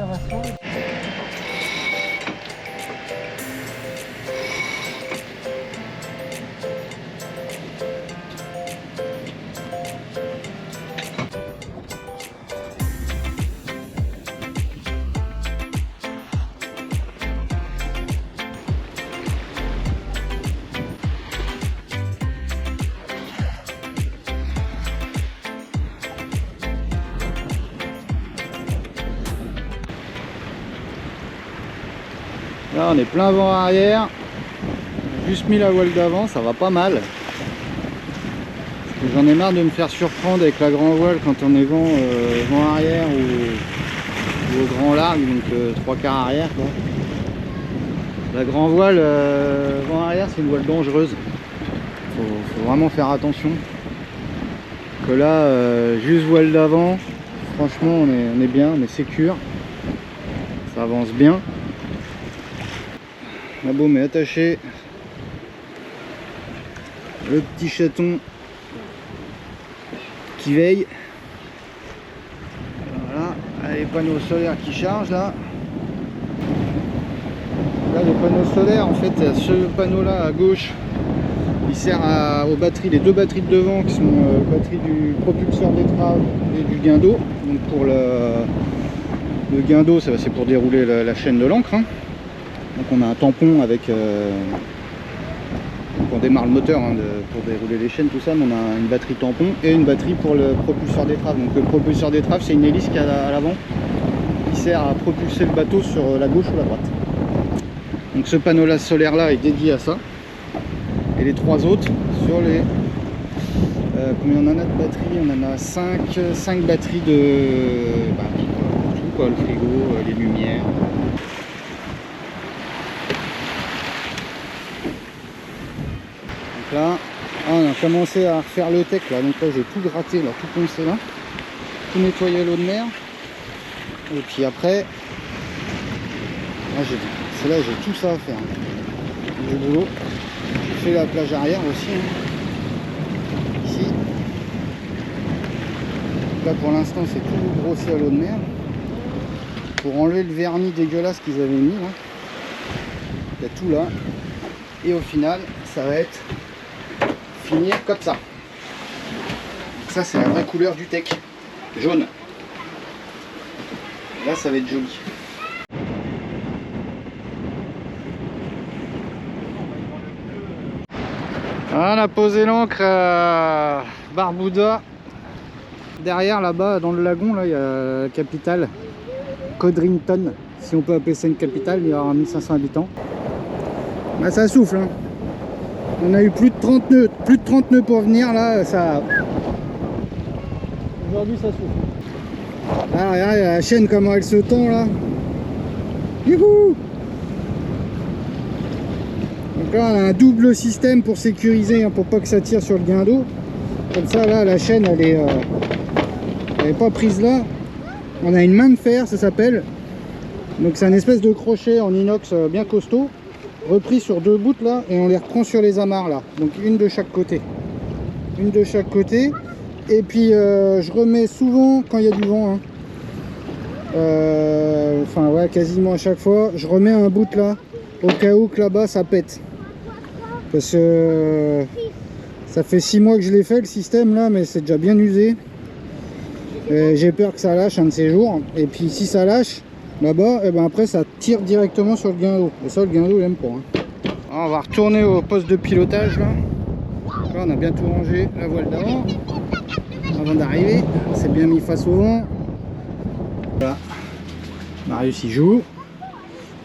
ça va se. Là on est plein vent arrière, j'ai juste mis la voile d'avant, ça va pas mal. J'en ai marre de me faire surprendre avec la grand voile quand on est vent arrière ou au grand large, donc 3/4 arrière quoi. La grand voile vent arrière c'est une voile dangereuse, faut vraiment faire attention. Que là juste voile d'avant, franchement on est bien, on est sécure, ça avance bien. La baume est attachée, le petit chaton qui veille. Voilà, les panneaux solaires qui chargent là. Là les panneaux solaires en fait, ce panneau là à gauche il sert aux batteries, les deux batteries de devant qui sont batteries du propulseur d'étrave et du guindeau. Donc pour le guindeau c'est pour dérouler la chaîne de l'ancre, hein. Donc on a un tampon avec on démarre le moteur hein, pour dérouler les chaînes, tout ça, mais on a une batterie tampon et une batterie pour le propulseur d'étrave. Donc le propulseur d'étrave c'est une hélice qui a à l'avant qui sert à propulser le bateau sur la gauche ou la droite. Donc ce panneau là solaire là est dédié à ça. Et les trois autres sur les combien on en a de batteries? On en a 5 batteries de tout quoi, le frigo, les lumières. Là, on a commencé à refaire le tech là, donc là j'ai tout gratté, là, tout poncé là, tout nettoyé l'eau de mer. Et puis après, c'est là j'ai tout ça à faire. Du boulot. J'ai fait la plage arrière aussi. Hein. Ici. Là pour l'instant c'est tout brossé à l'eau de mer. Pour enlever le vernis dégueulasse qu'ils avaient mis là. Il y a tout là. Et au final, ça va être finir comme ça. Donc ça c'est la vraie couleur du tech, jaune. Là ça va être joli. On a posé l'ancre à Barbuda. Derrière là-bas dans le lagon là il y a la capitale Codrington, si on peut appeler ça une capitale. Il y aura 1500 habitants. Bah, ça souffle hein. On a eu plus de 30 nœuds pour venir là, ça. Aujourd'hui ça souffle. Ah regarde la chaîne comment elle se tend là. Youhou. Donc là on a un double système pour sécuriser hein, pour pas que ça tire sur le guindeau. Comme ça là la chaîne elle est pas prise là. On a une main de fer, ça s'appelle. Donc c'est un espèce de crochet en inox bien costaud, repris sur deux bouts là, et on les reprend sur les amarres là. Donc une de chaque côté. Une de chaque côté. Et puis je remets souvent quand il y a du vent. Hein. Enfin ouais, quasiment à chaque fois. Je remets un bout là, au cas où que là-bas ça pète. Parce que ça fait 6 mois que je l'ai fait le système là, mais c'est déjà bien usé. J'ai peur que ça lâche un de ces jours. Et puis si ça lâche là-bas, et ben après ça tire directement sur le guindeau. Et ça le guindeau il aime pas. Hein. Alors, on va retourner au poste de pilotage là. Là on a bien tout rangé, la voile d'avant. Avant d'arriver, c'est bien mis face au vent. Voilà. Marius il joue.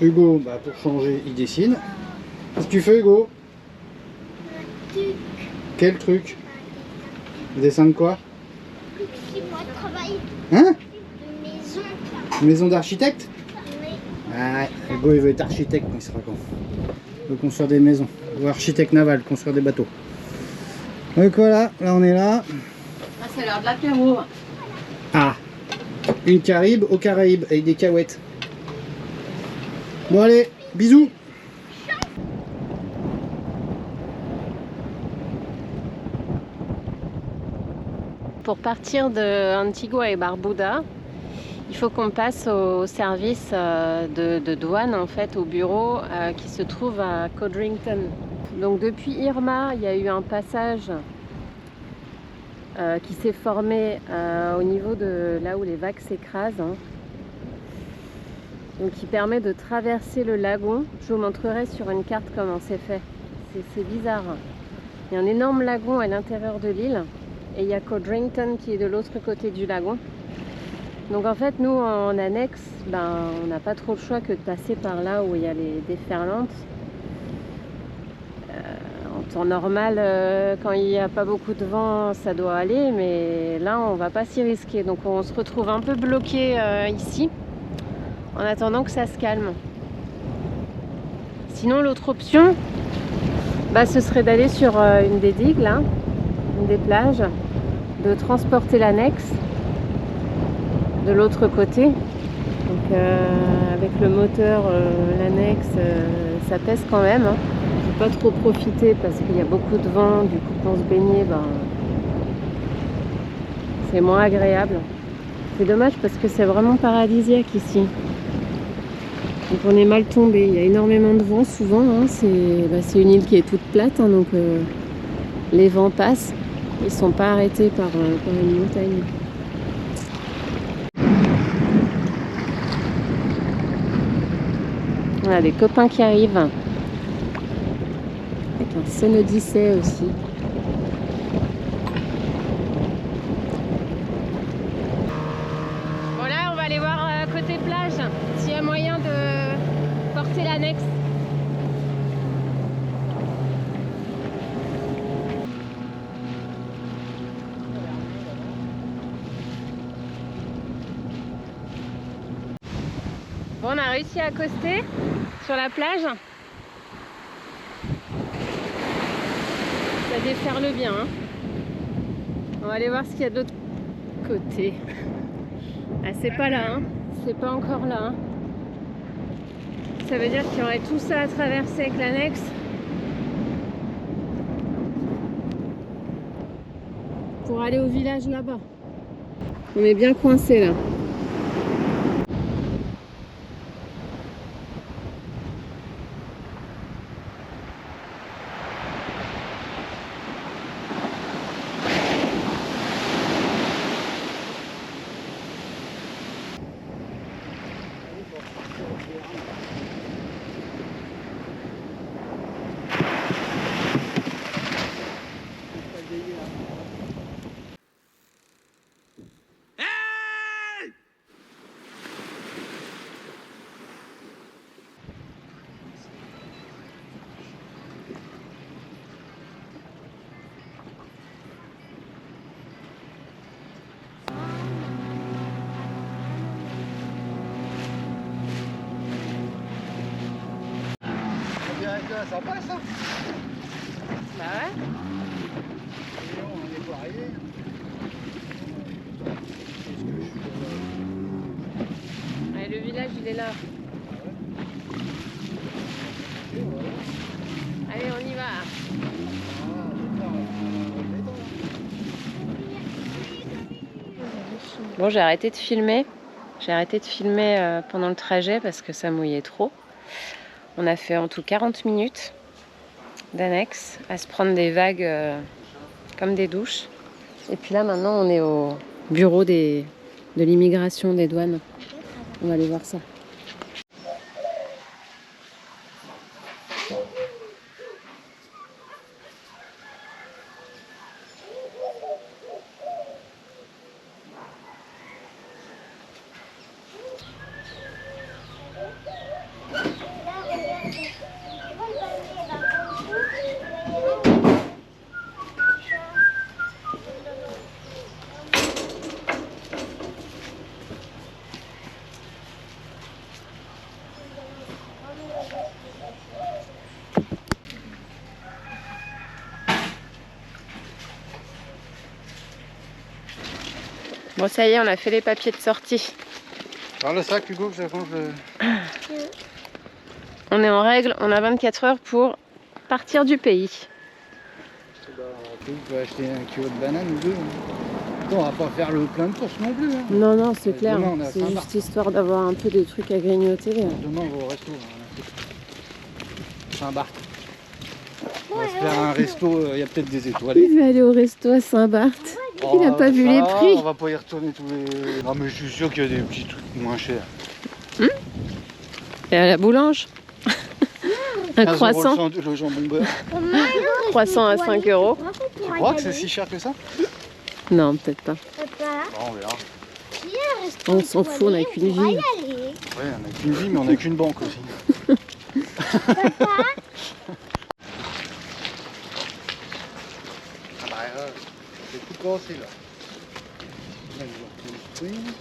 Hugo, bah, pour changer, il dessine. Qu'est-ce que tu fais Hugo? Quel truc? Tu dessines quoi? Moi de travail. Hein? De maison. Maison d'architecte? Oui. Ah, Hugo il veut être architecte quand il sera grand. Il veut construire des maisons. Ou architecte naval, construire des bateaux. Donc voilà, là on est là. Ah, c'est l'heure de l'apéro. Ah, une Caraïbe aux Caraïbes avec des cahuètes. Bon allez, bisous. Pour partir de Antigua et Barbuda, Il faut qu'on passe au service de douane, en fait, au bureau qui se trouve à Codrington. Donc depuis Irma, il y a eu un passage qui s'est formé au niveau de là où les vagues s'écrasent. Hein. Donc qui permet de traverser le lagon. Je vous montrerai sur une carte comment c'est fait. C'est bizarre. Il y a un énorme lagon à l'intérieur de l'île et il y a Codrington qui est de l'autre côté du lagon. Donc en fait nous en annexe, on n'a pas trop le choix que de passer par là où il y a les déferlantes. En temps normal, quand il n'y a pas beaucoup de vent, ça doit aller, mais là on va pas s'y risquer. Donc on se retrouve un peu bloqué ici, en attendant que ça se calme. Sinon l'autre option, ce serait d'aller sur une des digues là, une des plages, de transporter l'annexe de l'autre côté. Donc avec le moteur, l'annexe, ça pèse quand même. Hein. Faut pas trop profiter parce qu'il y a beaucoup de vent, du coup pour se baigner, c'est moins agréable. C'est dommage parce que c'est vraiment paradisiaque ici. Donc on est mal tombé, il y a énormément de vent souvent, hein. C'est une île qui est toute plate, hein, donc les vents passent, ils sont pas arrêtés par une montagne. On a des copains qui arrivent, avec un Sun Odyssey aussi. Bon là on va aller voir côté plage, s'il y a moyen de porter l'annexe. Bon, on a réussi à accoster sur la plage. Ça déferle bien. Hein. On va aller voir ce qu'il y a de l'autre côté. Ah, c'est pas là, hein. C'est pas encore là. Hein. Ça veut dire qu'il y aurait tout ça à traverser avec l'annexe. Pour aller au village là-bas. On est bien coincé là. Ça passe, hein. Bah ouais. On est pas arrivé. Allez, le village il est là. Allez, on y va. Bon, j'ai arrêté de filmer. J'ai arrêté de filmer pendant le trajet parce que ça mouillait trop. On a fait en tout 40 minutes d'annexe à se prendre des vagues comme des douches. Et puis là, maintenant, on est au bureau de l'immigration des douanes. On va aller voir ça. Bon, ça y est, on a fait les papiers de sortie. Prends le sac, Hugo, je range le... On est en règle, on a 24 heures pour partir du pays. Tu peux acheter un kilo de bananes ou deux. Hein. On va pas faire le plein de courses non plus. Hein. Non, non, c'est clair. Demain, on est à C'est Saint-Barth. juste histoire d'avoir un peu des trucs à grignoter. Demain, on va au resto. Saint-Barth. On va se faire un resto, il y a peut-être des étoilés. Il va aller au resto à Saint-Barth. Il n'a pas vu les prix. On va pas y retourner tous les... Non mais je suis sûr qu'il y a des petits trucs moins chers. Et à la boulange. Un 15 croissant. € le jambon beurre. Croissant à 5 €. Tu crois que c'est si cher que ça? Non, peut-être pas. Papa, Bon, on verra. il y a un resto On s'en fout, on n'a étoilé, qu'une on va y vie. aller. Ouais, on n'a qu'une vie, mais on n'a qu'une banque aussi. Papa, Ah bah, c'est tout cassé là. Là, je vais reconstruire.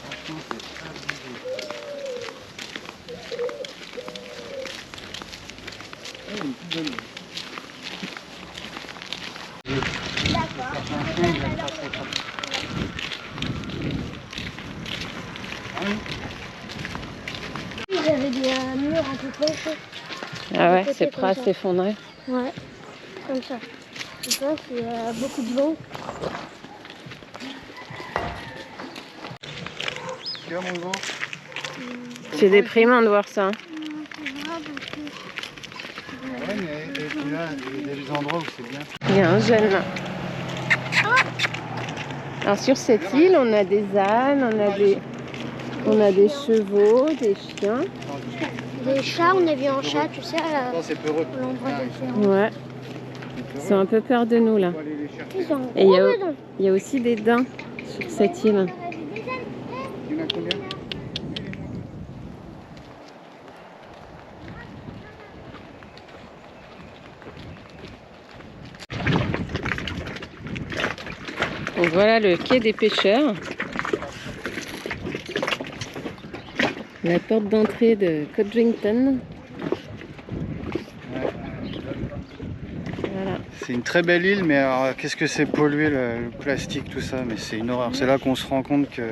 Franchement, c'est abusé. Ah, une petite bonne. j'avais des murs un peu penchés. Ah ouais, Côté c'est prêt à comme ça. s'effondrer. Ouais, comme ça. Je pense qu'il y a beaucoup de vent. Tu vois mon grand? C'est déprimant de voir ça. Ouais, mais et puis là, il y a des endroits où c'est bien. Il y a un jeune là. Alors sur cette île, on a des ânes, on a des chevaux, des chiens. Des chats, on a vu un chat, tu sais, à Non, c'est peureux. l'endroit de Ouais, ils ont un peu peur de nous là. On va aller les chercher. Ils ont Et il y a- gros dedans. Il y a aussi des daims sur cette île. Il y en a combien? Donc voilà le quai des pêcheurs. La porte d'entrée de Codrington. Voilà. C'est une très belle île, mais alors qu'est-ce que c'est pollué le plastique, tout ça, mais c'est une horreur. C'est là qu'on se rend compte que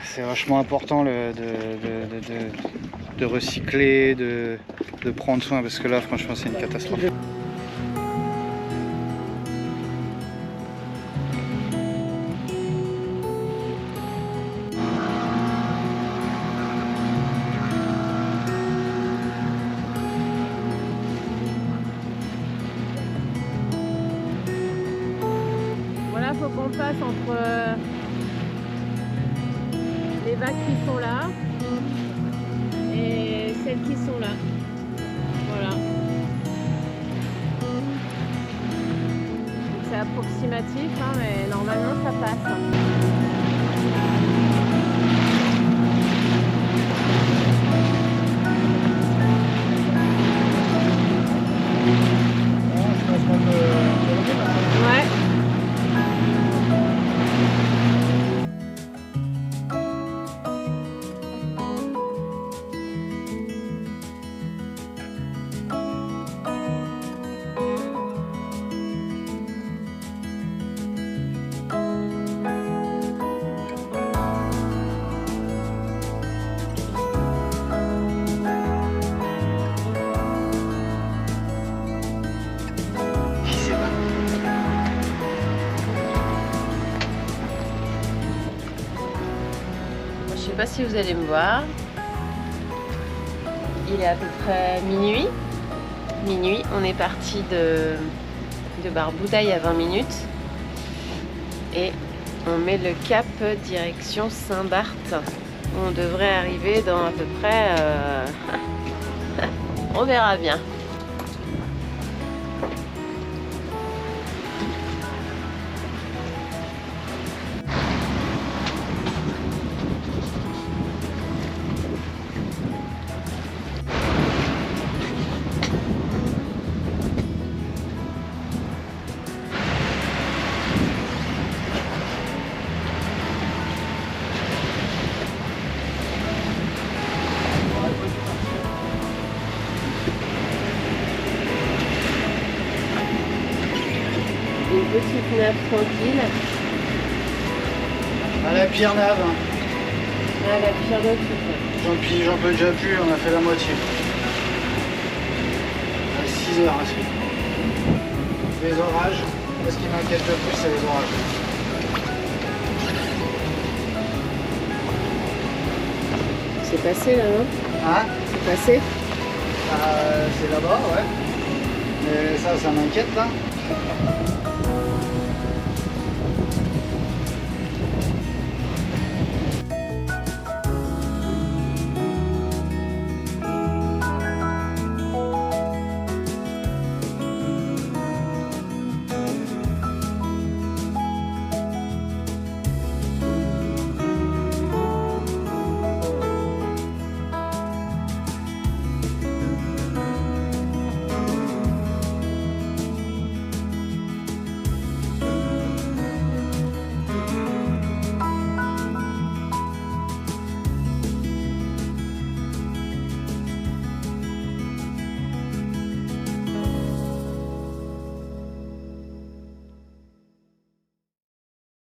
c'est vachement important de recycler, de prendre soin, parce que là franchement c'est une catastrophe. Voilà, faut qu'on passe entre les vagues qui sont là et celles qui sont là. Voilà. Donc c'est approximatif, hein, mais normalement ça passe. Ouais. Je sais pas si vous allez me voir. Il est à peu près minuit. Minuit, on est parti de Barboudaï à 20 minutes. Et on met le cap direction Saint-Barth. On devrait arriver dans à peu près... on verra bien. Une petite nave tranquille. À la pire nave, hein. Ah, la pire de tout. J'en peux déjà plus, on a fait la moitié. exonération. Les orages, moi ce qui m'inquiète le plus c'est les orages. C'est passé là, non? Hein? C'est passé? C'est là-bas, ouais. Mais ça m'inquiète là.